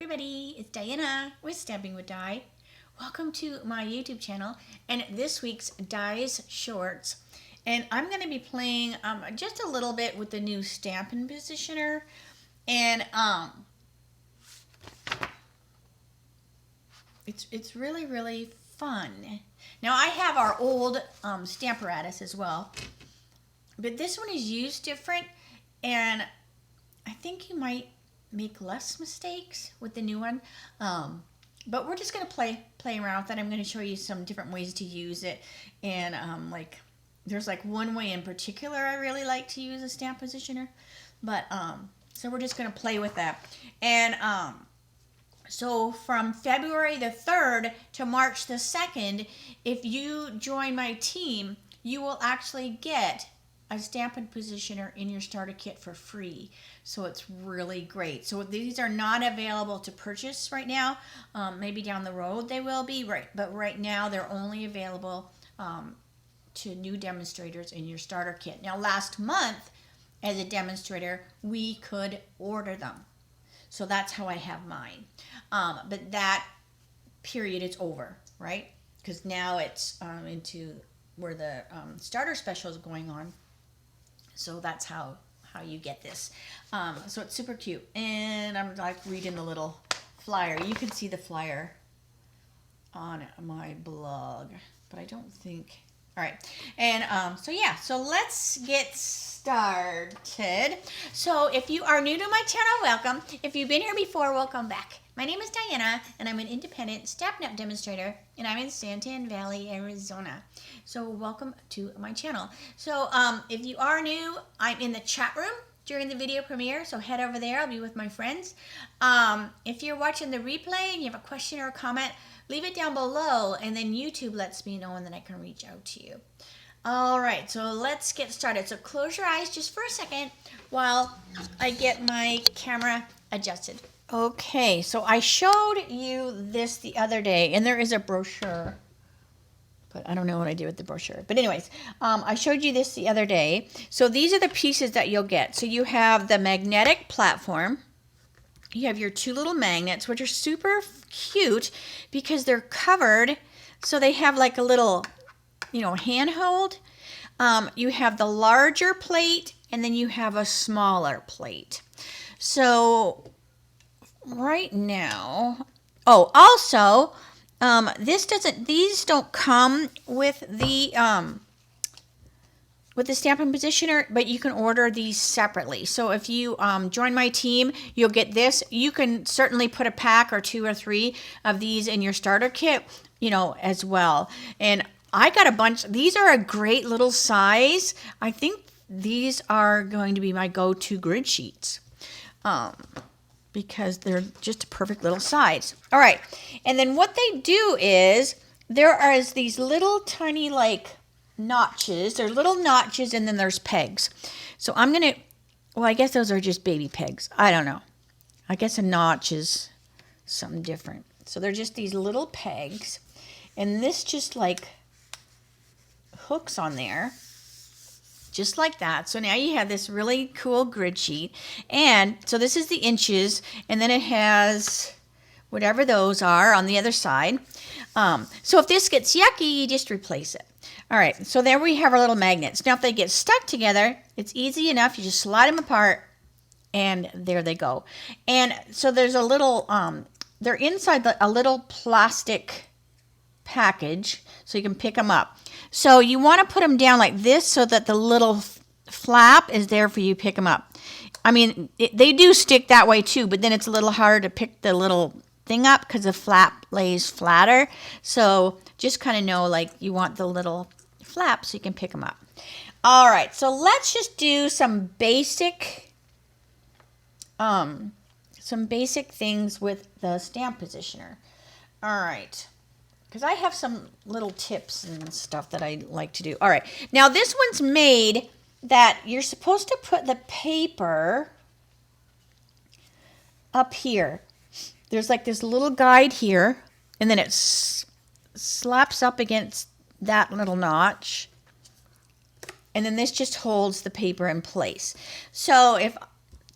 everybody, it's Diana with Stamping with Di. Welcome to my YouTube channel and this week's Di's Shorts. And I'm going to be playing just a little bit with the new Stampin Positioner. And it's really fun. Now I have our old Stamparatus as well, but this one is used different, and I think you might make less mistakes with the new one. But we're just going to play around with it. I'm going to show you some different ways to use it, and there's like one way in particular I really like to use a stamp positioner, but so we're just going to play with that. And so from February the 3rd to March the 2nd, if you join my team, you will actually get a Stampin Positioner in your starter kit for free. So it's really great. So these are not available to purchase right now. Maybe down the road they will be, right? But right now they're only available to new demonstrators in your starter kit. Now last month, as a demonstrator, we could order them. So that's how I have mine. But that period is over, right? Because now it's into where the starter special is going on. So that's how you get this. So it's super cute. And I'm like reading the little flyer. You can see the flyer on my blog, but I don't think. All right. And so yeah, so let's get started. So if you are new to my channel, welcome. If you've been here before, welcome back. My name is Diana, and I'm an independent Stampin' Up demonstrator, and I'm in Santan Valley, Arizona. So welcome to my channel. So if you are new, I'm in the chat room during the video premiere, so head over there. I'll be with my friends. If you're watching the replay and you have a question or a comment, leave it down below, and then YouTube lets me know, and then I can reach out to you. All right, so let's get started. So close your eyes just for a second while I get my camera adjusted. Okay, so I showed you this the other day, and there is a brochure, but I don't know what I did with the brochure. But anyways, I showed you this the other day. So these are the pieces that you'll get. So you have the magnetic platform. You have your two little magnets, which are super cute because they're covered. So they have like a little, handhold. You have the larger plate, and then you have a smaller plate. So right now, also, these don't come with the Stampin' Positioner, but you can order these separately. So if you join my team, you'll get this. You can certainly put a pack or 2 or 3 of these in your starter kit, as well. And I got a bunch. These are a great little size. I think these are going to be my go-to grid sheets. Because they're just a perfect little size. All right, and then what they do is there are these little tiny notches. There's little notches, and then there's pegs. So I'm gonna, I guess those are just baby pegs. I don't know. I guess a notch is something different. So they're just these little pegs, and this just hooks on there. Just like that. So now you have this really cool grid sheet. And so this is the inches, and then it has whatever those are on the other side. So if this gets yucky, you just replace it. All right, so there we have our little magnets. Now if they get stuck together, it's easy enough. You just slide them apart, and there they go. And so there's a little, they're inside a little plastic package, so you can pick them up. So you want to put them down like this so that the little flap is there for you to pick them up. I mean, they do stick that way too, but then it's a little harder to pick the little thing up because the flap lays flatter. So just kind of know you want the little flap so you can pick them up. All right, so let's just do some basic things with the Stamp Positioner. All right. Because I have some little tips and stuff that I like to do. All right. Now, this one's made that you're supposed to put the paper up here. There's this little guide here, and then it slaps up against that little notch. And then this just holds the paper in place. So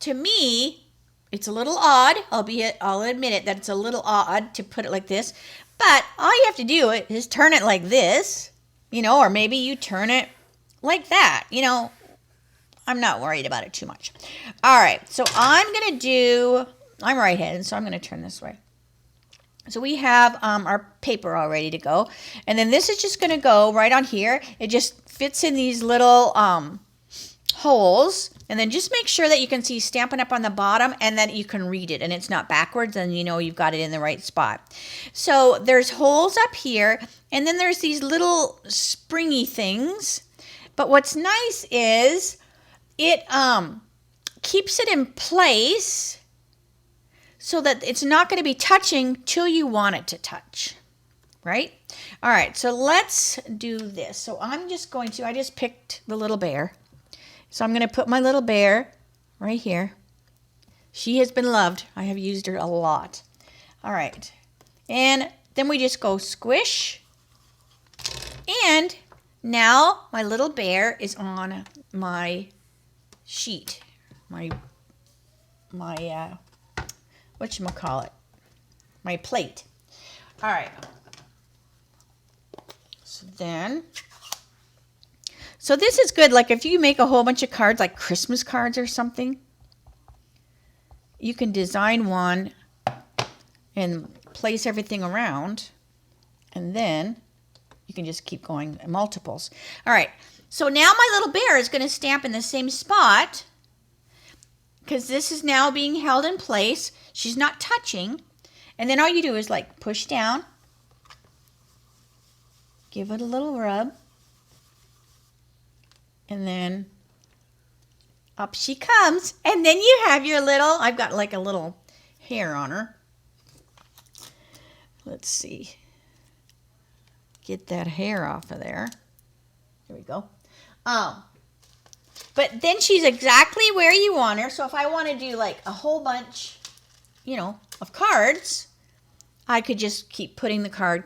to me, It's a little odd, albeit I'll admit it that it's a little odd to put it like this. But all you have to do is turn it like this, you know, or maybe you turn it like that, you know. I'm not worried about it too much. All right, so I'm right-handed, so I'm going to turn this way. So we have our paper all ready to go. And then this is just going to go right on here. It just fits in these little holes. And then just make sure that you can see Stampin' Up! On the bottom and that you can read it and it's not backwards, and you know you've got it in the right spot. So there's holes up here, and then there's these little springy things. But what's nice is it keeps it in place so that it's not going to be touching till you want it to touch, right? All right, so let's do this. So I just picked the little bear. So I'm going to put my little bear right here. She has been loved. I have used her a lot. All right, and then we just go squish. And now my little bear is on my sheet, my whatchamacallit, my plate. All right. So this is good, like if you make a whole bunch of cards, like Christmas cards or something, you can design one and place everything around, and then you can just keep going in multiples. All right, so now my little bear is going to stamp in the same spot because this is now being held in place. She's not touching. And then all you do is like push down, give it a little rub, and then up she comes. And then you have your little, I've got like a little hair on her. Let's see. Get that hair off of there. There we go. But then she's exactly where you want her. So if I want to do like a whole bunch, you know, of cards, I could just keep putting the card.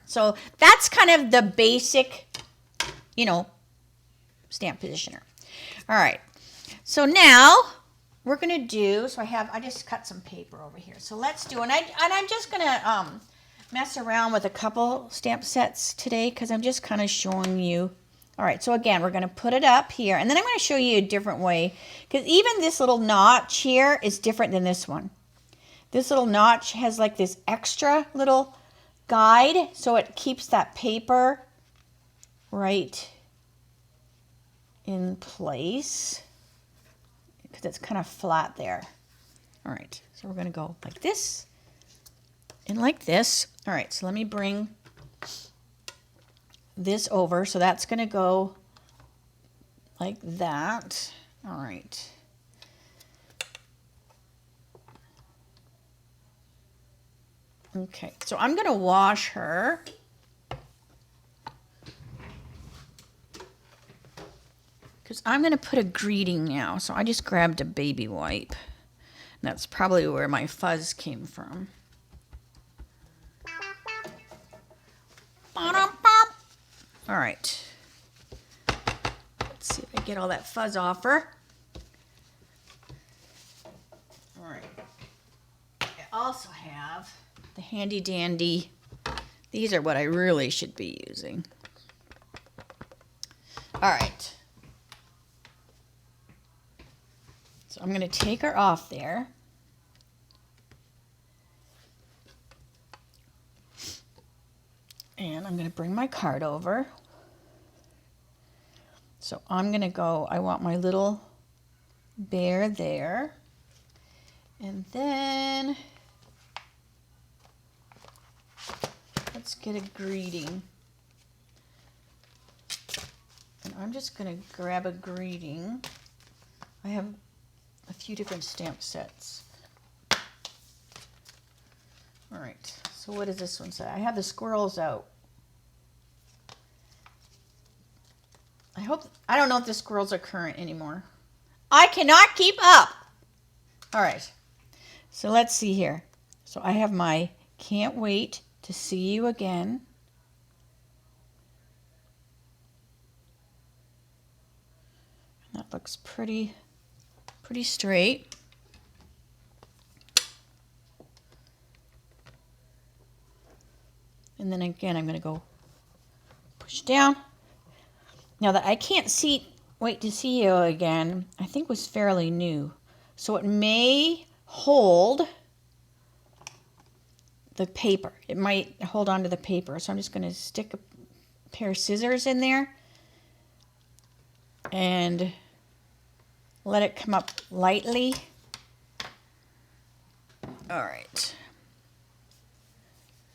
So that's kind of the basic, you know, stamp positioner. All right. So now we're going to do, I just cut some paper over here. So let's do, and I'm just going to mess around with a couple stamp sets today because I'm just kind of showing you. All right, so again, we're going to put it up here, and then I'm going to show you a different way because even this little notch here is different than this one. This little notch has like this extra little guide, so it keeps that paper right in place because it's kind of flat there. All right, so we're going to go like this and like this. All right, so let me bring this over. So that's going to go like that. All right. Okay, so I'm going to wash her. Because I'm going to put a greeting now. So I just grabbed a baby wipe. That's probably where my fuzz came from. All right. Let's see if I get all that fuzz off her. All right. I also have the handy dandy. These are what I really should be using. All right. So I'm going to take her off there. And I'm going to bring my card over. So I'm going to go, I want my little bear there. And then let's get a greeting. And I'm just going to grab a greeting. I have a few different stamp sets. All right, so what does this one say? I have the squirrels out. I don't know if the squirrels are current anymore. I cannot keep up. All right, so let's see here. So I have my can't wait to see you again. That looks pretty straight. And then again, I'm going to go push down. Now that I can't see, wait to see you again, I think was fairly new. So it may hold the paper. It might hold on to the paper. So I'm just going to stick a pair of scissors in there and let it come up lightly. All right.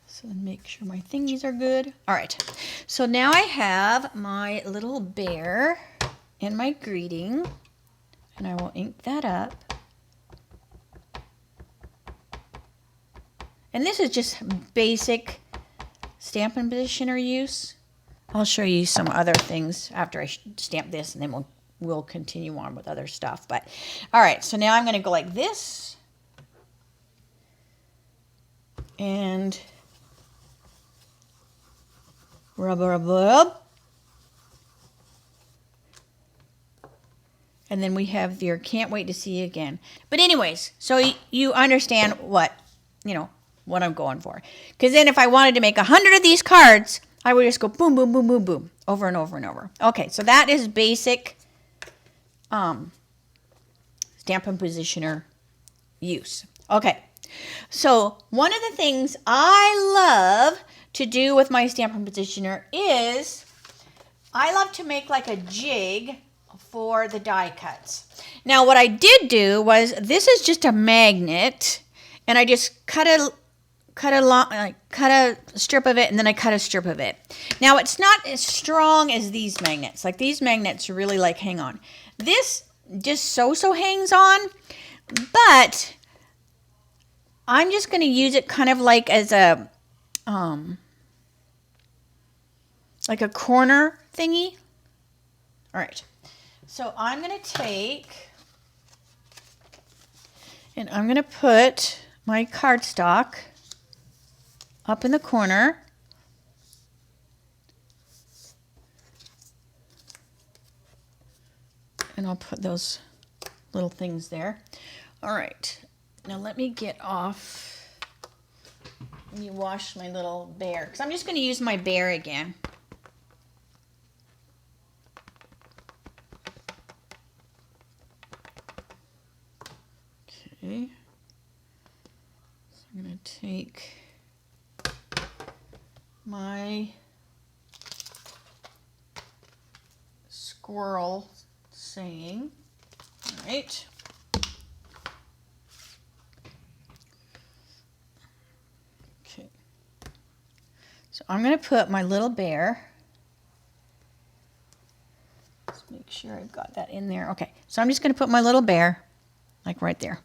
So make sure my thingies are good. All right. So now I have my little bear and my greeting, and I will ink that up. And this is just basic Stampin' Positioner use. I'll show you some other things after I stamp this, and then we'll continue on with other stuff. But all right, so now I'm going to go like this, and rub, rub, rub. And then we have your can't wait to see you again. But anyways, so you understand what, what I'm going for. Because then if I wanted to make 100 of these cards, I would just go boom, boom, boom, boom, boom, over and over and over. Okay, so that is basic Stampin' Positioner use. Okay, so one of the things I love to do with my Stampin' Positioner is I love to make like a jig for the die cuts. Now what I did do was, this is just a magnet, and I just cut a strip of it, and then I cut a strip of it. Now it's not as strong as these magnets. Like these magnets really like hang on. This just so hangs on, but I'm just going to use it kind of like as a like a corner thingy. All right. So I'm going to take, and I'm going to put my cardstock up in the corner. And I'll put those little things there. All right. Now let me get off. Let me wash my little bear, because I'm just going to use my bear again. Okay. So I'm going to take my squirrel saying, all right. Okay. So I'm going to put my little bear. Let's make sure I've got that in there. Okay. So I'm just going to put my little bear like right there.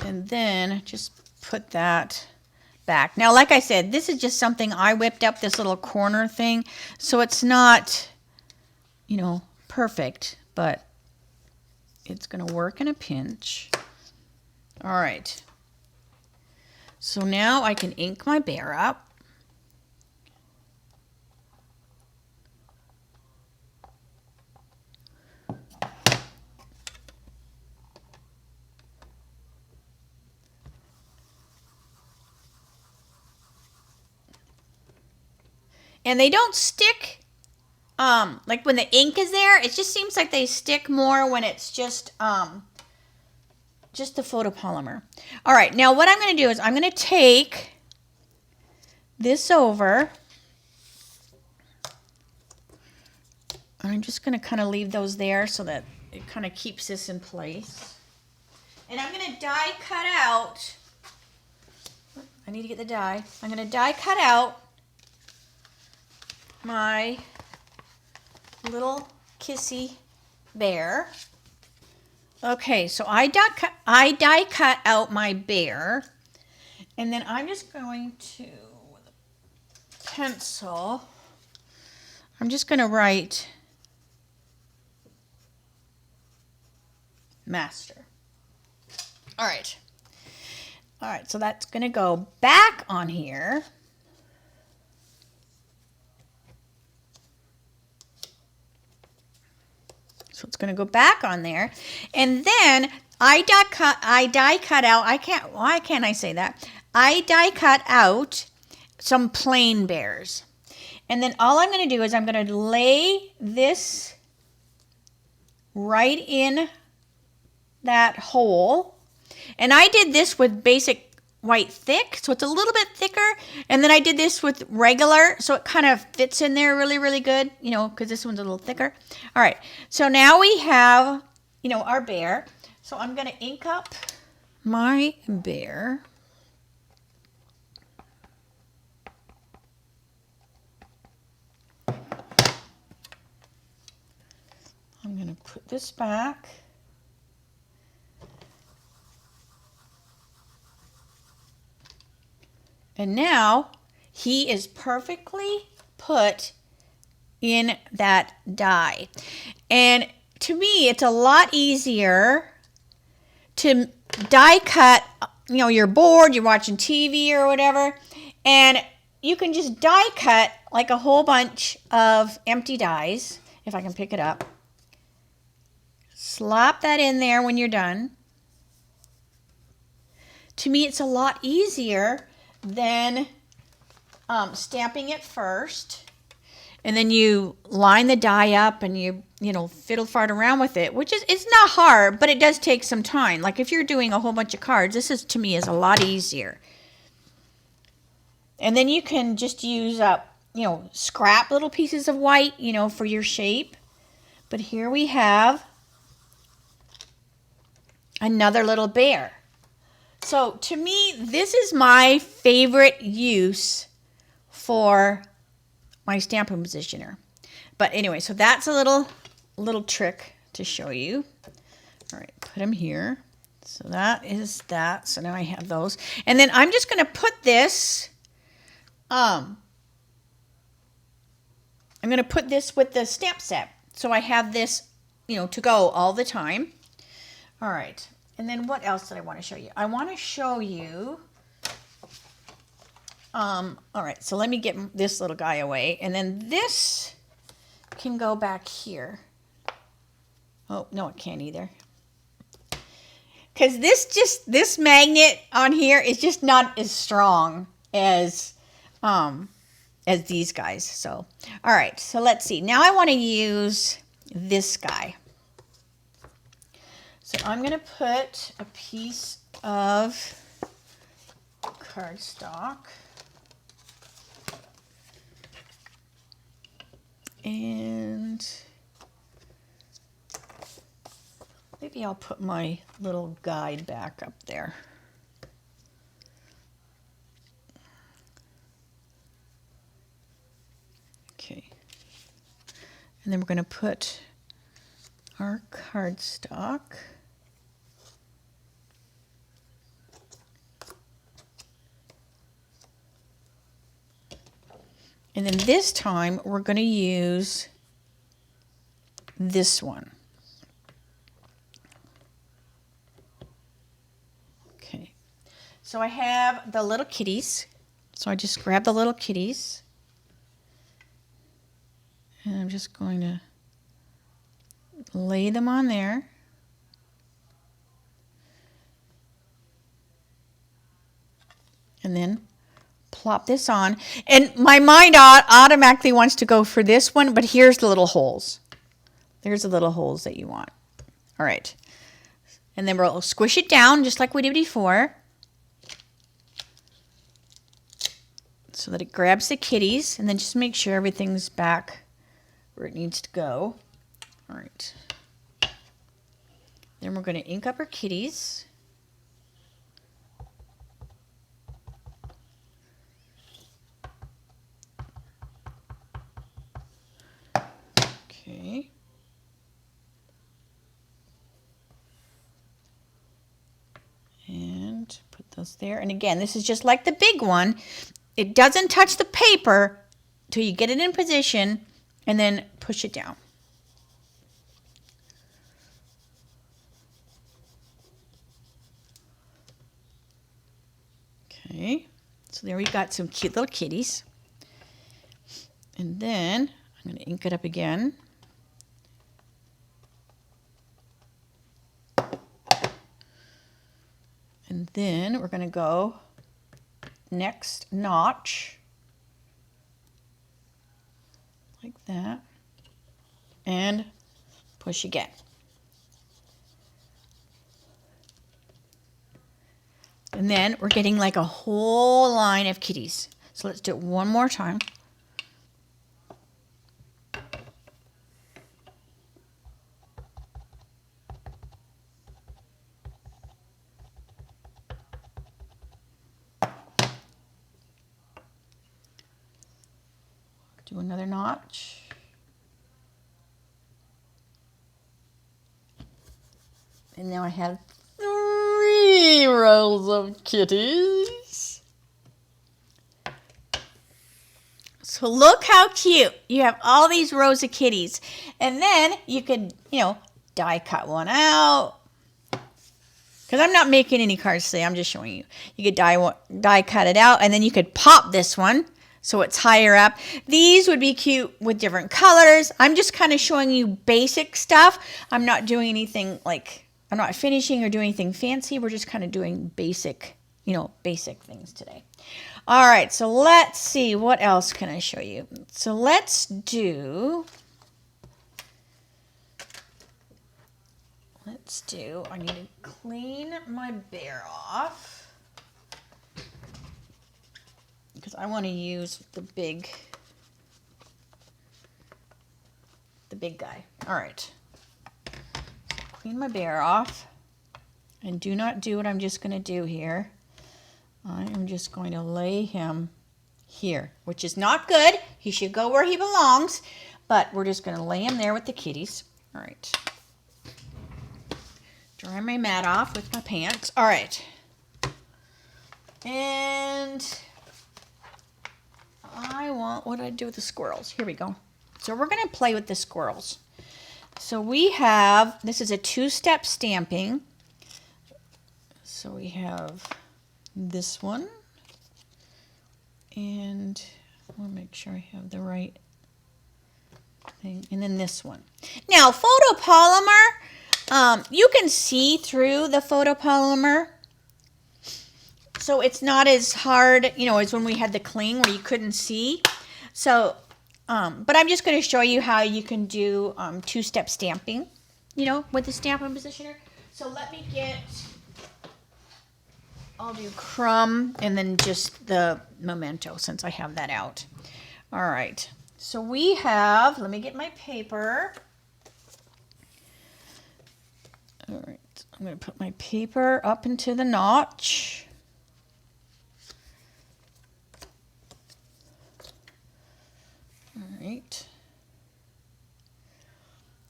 And then just put that back. Now, like I said, this is just something I whipped up, this little corner thing. So it's not, perfect, but it's going to work in a pinch. All right. So now I can ink my bear up. And they don't stick, like when the ink is there, it just seems like they stick more when it's just the photopolymer. All right, now what I'm going to do is I'm going to take this over. And I'm just going to kind of leave those there so that it kind of keeps this in place. And I'm going to die cut out. I need to get the die. I'm going to die cut out my little kissy bear. Okay, so I die cut out my bear, and then I'm just going to, with a pencil, I'm just going to write master. All right, so that's going to go back on here. So it's going to go back on there. And then I die cut out. Why can't I say that? I die cut out some plain bears. And then all I'm going to do is I'm going to lay this right in that hole. And I did this with basic white thick, so it's a little bit thicker. And then I did this with regular, so it kind of fits in there really, really good, you know, because this one's a little thicker. All right, so now we have, you know, our bear. So I'm going to ink up my bear. I'm going to put this back. And now he is perfectly put in that die. And to me, it's a lot easier to die cut, you know, you're bored, you're watching TV or whatever, and you can just die cut like a whole bunch of empty dies, if I can pick it up. Slop that in there when you're done. To me, it's a lot easier than stamping it first, and then you line the die up and you know, fiddle fart around with it, which is, it's not hard, but it does take some time. Like if you're doing a whole bunch of cards, this is, to me, is a lot easier. And then you can just use up, you know, scrap little pieces of white, you know, for your shape. But here we have another little bear. So to me, this is my favorite use for my Stampin' Positioner. But anyway, so that's a little trick to show you. All right, put them here. So that is that. So now I have those. And then I'm just going to put this, I'm going to put this with the stamp set. So I have this, you know, to go all the time. All right. And then what else did I want to show you? I want to show you, all right, so let me get this little guy away. And then this can go back here. Oh, no, it can't either. Because this magnet on here is just not as strong as these guys. So, all right, so let's see. Now I want to use this guy. So I'm going to put a piece of cardstock, and maybe I'll put my little guide back up there. Okay. And then we're going to put our cardstock. And then this time we're going to use this one. Okay. So I have the little kitties. So I just grab the little kitties. And I'm just going to lay them on there. And then plop this on. And my mind automatically wants to go for this one, but here's the little holes. There's the little holes that you want. All right. And then we'll squish it down just like we did before, so that it grabs the kitties, and then just make sure everything's back where it needs to go. All right. Then we're going to ink up our kitties. Okay. And put those there. And again, this is just like the big one. It doesn't touch the paper till you get it in position, and then push it down. Okay, so there we've got some cute little kitties. And then I'm going to ink it up again. And then we're going to go next notch, like that, and push again. And then we're getting like a whole line of kitties. So let's do it one more time. Do another notch. And now I have 3 rows of kitties. So look how cute. You have all these rows of kitties. And then you could, die cut one out. Because I'm not making any cards today. I'm just showing you. You could die cut it out. And then you could pop this one so it's higher up. These would be cute with different colors. I'm just kind of showing you basic stuff. I'm not doing anything like... I'm not finishing or doing anything fancy. We're just kind of doing basic, basic things today. All right, so let's see. What else can I show you? So let's do, I need to clean my bear off because I want to use the big guy. All right. Clean my bear off, and do not do what I'm just going to do here. I am just going to lay him here, which is not good. He should go where he belongs, but we're just going to lay him there with the kitties. All right. Dry my mat off with my pants. All right. And what did I do with the squirrels? Here we go. So we're going to play with the squirrels. So we have, this is a 2-step stamping. So we have this one. And I want to make sure I have the right thing. And then this one. Now, photopolymer, you can see through the photopolymer. So it's not as hard, as when we had the cling where you couldn't see. So... but I'm just going to show you how you can do 2-step stamping, with the Stampin' Positioner. So let me I'll do crumb and then just the memento since I have that out. All right. So we have, let me get my paper. All right. I'm going to put my paper up into the notch. Right.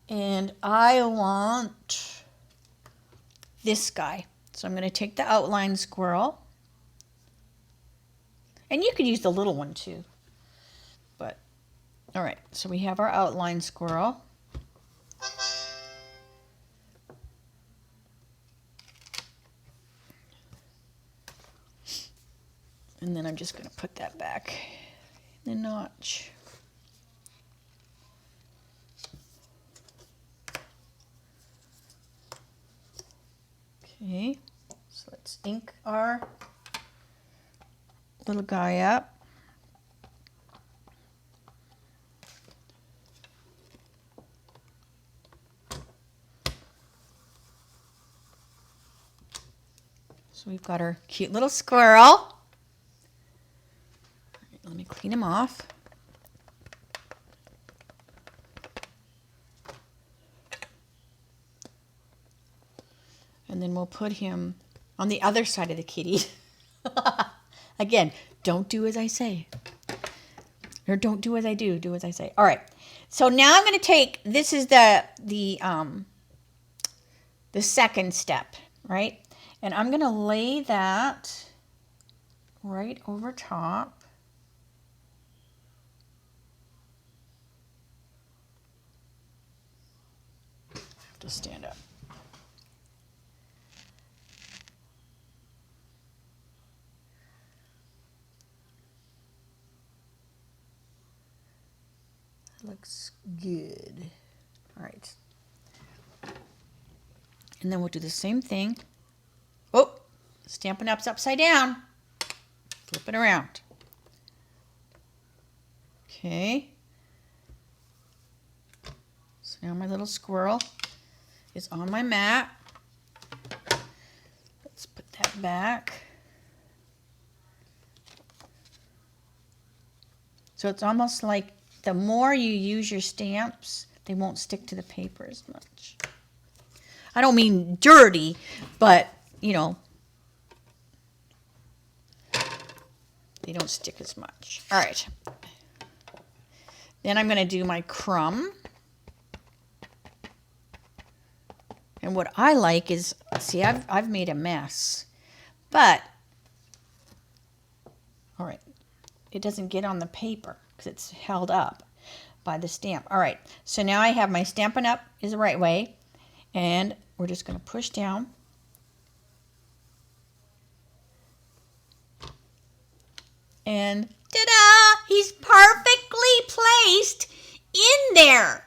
And I want this guy. So I'm going to take the outline squirrel. And you could use the little one too. But, all right. So we have our outline squirrel. And then I'm just going to put that back in the notch. Okay, so let's ink our little guy up. So we've got our cute little squirrel. Let me clean him off. And then we'll put him on the other side of the kitty. Again, don't do as I say. Or don't do as I do, do as I say. All right. So now I'm going to take, this is the second step, right? And I'm going to lay that right over top. I have to stand up. Looks good. All right. And then we'll do the same thing. Oh, Stampin' Up's upside down. Flip it around. Okay. So now my little squirrel is on my mat. Let's put that back. So it's almost like the more you use your stamps, they won't stick to the paper as much. I don't mean dirty, but, you know, they don't stick as much. All right. Then I'm going to do my crumb. And what I like is, see, I've made a mess. But, all right, it doesn't get on the paper because it's held up by the stamp. All right, so now I have my Stampin' Up is the right way. And we're just going to push down. And ta-da! He's perfectly placed in there.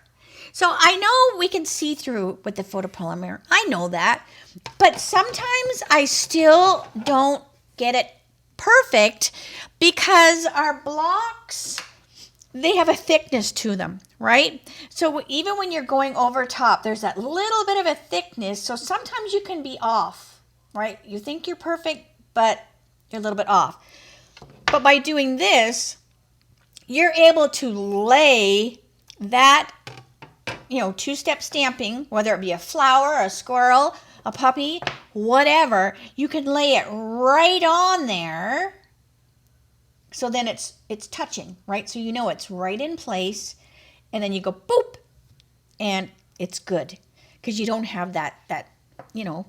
So I know we can see through with the photopolymer. I know that. But sometimes I still don't get it perfect because our blocks, they have a thickness to them, right? So even when you're going over top, there's that little bit of a thickness. So sometimes you can be off, right? You think you're perfect, but you're a little bit off. But by doing this, you're able to lay that, you know, two-step stamping, whether it be a flower, a squirrel, a puppy, whatever, you can lay it right on there. So then it's touching, right? So you know it's right in place, and then you go boop, and it's good because you don't have that you know,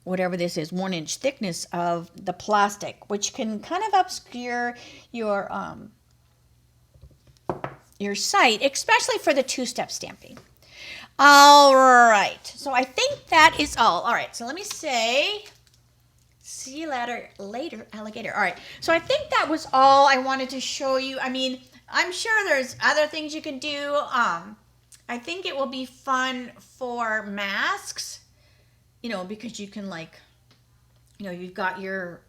whatever this is, 1 inch thickness of the plastic, which can kind of obscure your site, especially for the two-step stamping. All right, so I think that is all. All right, so let me say, see you later, alligator. All right, so I think that was all I wanted to show you. I mean, I'm sure there's other things you can do. I think it will be fun for masks, you know, because you can, like, you know, you've got your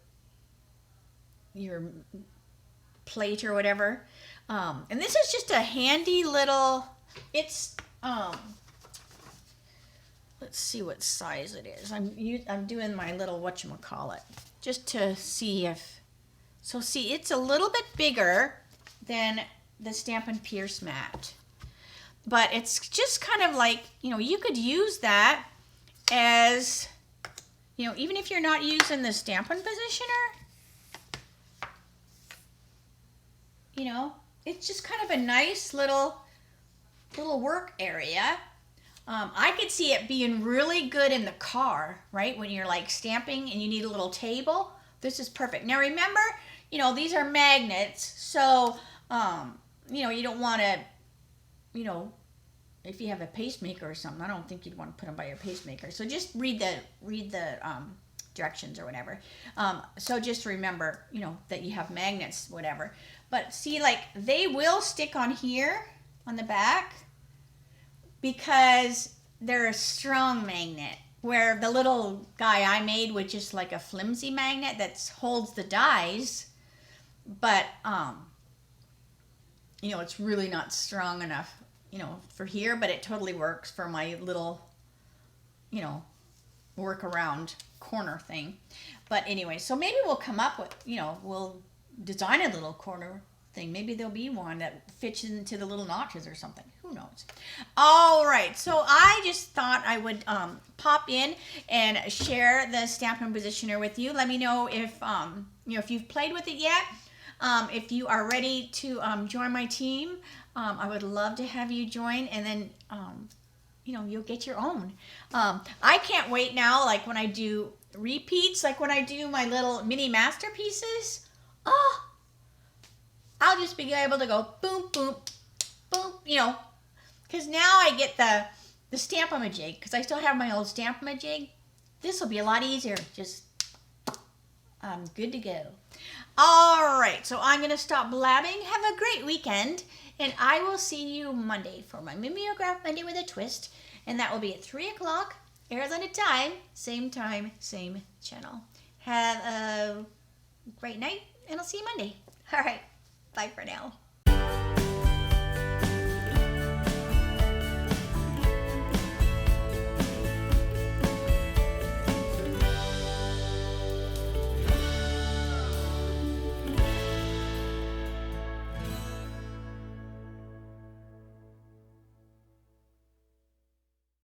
plate or whatever. And this is just a handy little, it's, let's see what size it is. I'm doing my little whatchamacallit just to see if, so see, it's a little bit bigger than the Stampin' Pierce mat. But it's just kind of like, you know, you could use that as, you know, even if you're not using the Stampin' Positioner, you know, it's just kind of a nice little work area. I could see it being really good in the car, right? When you're like stamping and you need a little table, this is perfect. Now remember, you know, these are magnets, so, you know, you don't want to, you know, if you have a pacemaker or something, I don't think you'd want to put them by your pacemaker. So just read the directions or whatever. So just remember, you know, that you have magnets, whatever. But see, like, they will stick on here on the back because they're a strong magnet, where the little guy I made was just like a flimsy magnet that holds the dies, but you know, it's really not strong enough, you know, for here, but it totally works for my little, you know, workaround corner thing. But anyway, so maybe we'll come up with, you know, we'll design a little corner thing. Maybe there'll be one that fits into the little notches or something. Who knows? All right, so I just thought I would pop in and share the Stampin' Positioner with you. Let me know if you know, if you've played with it yet. If you are ready to join my team, I would love to have you join, and then you know, you'll get your own. I can't wait now, like when I do repeats, like when I do my little mini masterpieces. Oh, I'll just be able to go boom, boom, boom, you know, because now I get the Stamp-A-Ma-Jig, because I still have my old Stamp-A-Ma-Jig. This will be a lot easier. Just, I'm good to go. All right, so I'm going to stop blabbing. Have a great weekend, and I will see you Monday for my Mimeograph Monday with a Twist, and that will be at 3 o'clock, Arizona time, same channel. Have a great night, and I'll see you Monday. All right. Bye for now.